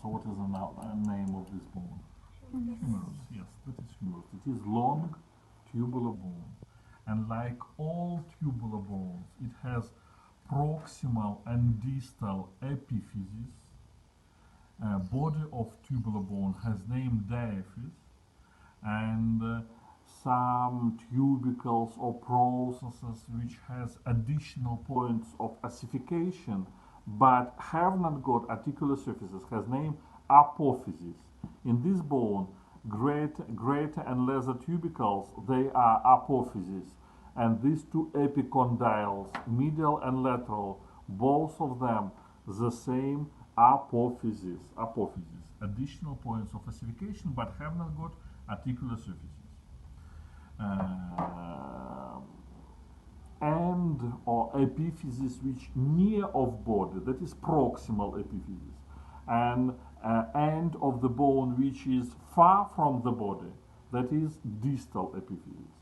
So what is the name of this bone? Humerus, yes, that is humerus. It is long tubular bone. And like all tubular bones, it has proximal and distal epiphyses. Body of tubular bone has name diaphysis, and some tubercles or processes which has additional points of ossification but have not got articular surfaces has name apophysis. In this bone, greater and lesser tubercles, they are apophyses, and these two epicondyles, medial and lateral, both of them the same apophysis, additional points of ossification but have not got articular surfaces. End or epiphysis which near of body, that is proximal epiphysis, and end of the bone which is far from the body, that is distal epiphysis.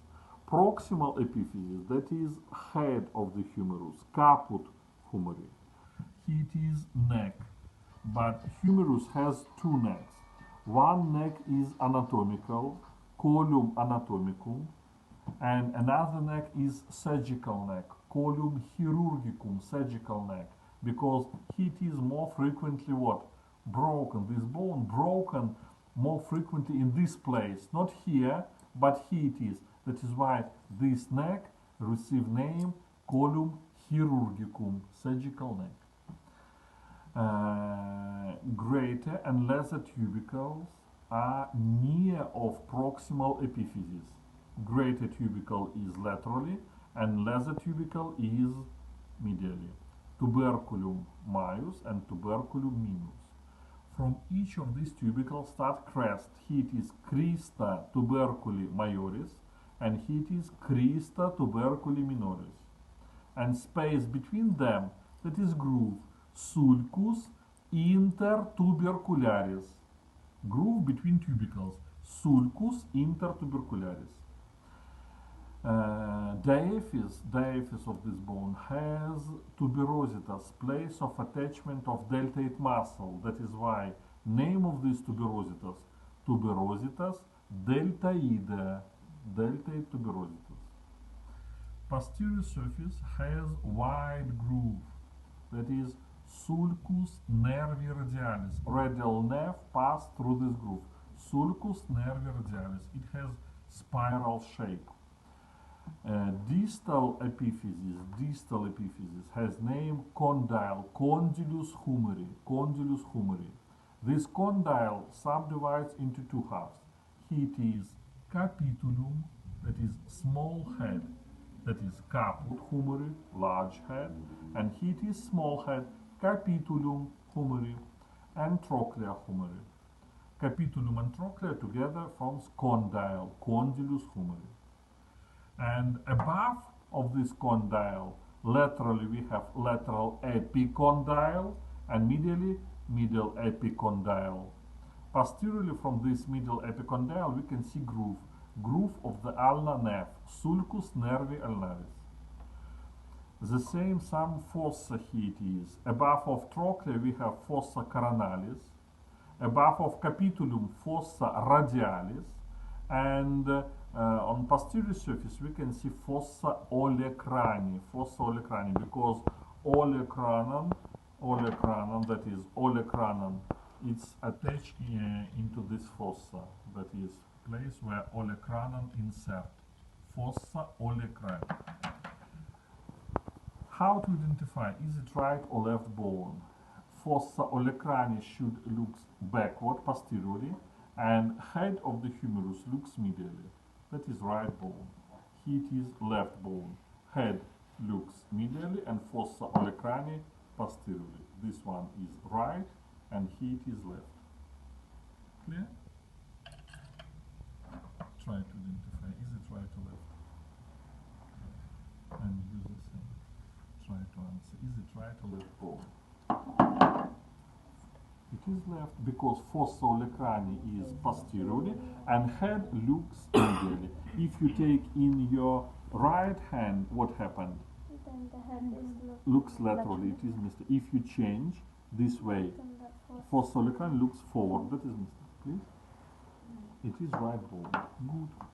Proximal epiphysis, that is head of the humerus, caput humeri. It is neck, but humerus has two necks. One neck is anatomical, column anatomicum, and another neck is surgical neck, column chirurgicum, surgical neck, because it is more frequently what? Broken. This bone broken more frequently in this place, not here, but here it is. That is why this neck receive name column chirurgicum, surgical neck. Greater and lesser tubercles are near of proximal epiphysis. Greater tubercle is laterally and lesser tubercle is medially. Tuberculum majus and tuberculum minus. From each of these tubercles start crest. It is crista tuberculi majoris and it is crista tuberculi minoris. And space between them, that is groove, sulcus intertubercularis. Groove between tubercles, sulcus intertubercularis. Diaphysis of this bone has tuberositas, place of attachment of deltoid muscle. That is why name of this tuberositas, tuberositas deltoidea, deltoid tuberositas. Posterior surface has wide groove, that is sulcus nervi radialis. Radial nerve pass through this groove. Sulcus nervi radialis. It has spiral shape. Distal epiphysis has name condyle, condylus humeri, condylus humeri. This condyle subdivides into two halves. It is capitulum, that is small head, that is caput humeri, large head, and it is small head, capitulum humeri, and trochlea humeri. Capitulum and trochlea together forms condyle, condylus humeri. And above of this condyle, laterally we have lateral epicondyle and medially medial epicondyle. Posteriorly from this medial epicondyle we can see groove of the ulnar nerve, sulcus nervi ulnaris. The same some fossa here it is. Above of trochlea we have fossa coronalis, above of capitulum fossa radialis, and on posterior surface we can see fossa olecrani, because olecranon, that is olecranon, it's attached into this fossa, that is place where olecranon insert, fossa olecrani. How to identify, is it right or left bone? Fossa olecrani should look backward, posteriorly, and head of the humerus looks medially. That is right bone. It is left bone. Head looks medially and fossa olecrani posteriorly. This one is right and it is left. Clear? Try to identify, is it right or left? And use the same. Try to answer, is it right or left bone? It is left because fossa olecrani is posteriorly and head looks medially. If you take in your right hand, what happened? Then the head is looks laterally. It is missed. If you change this way, Phospholican looks forward. That is mistake, please. It is right, boy. Good.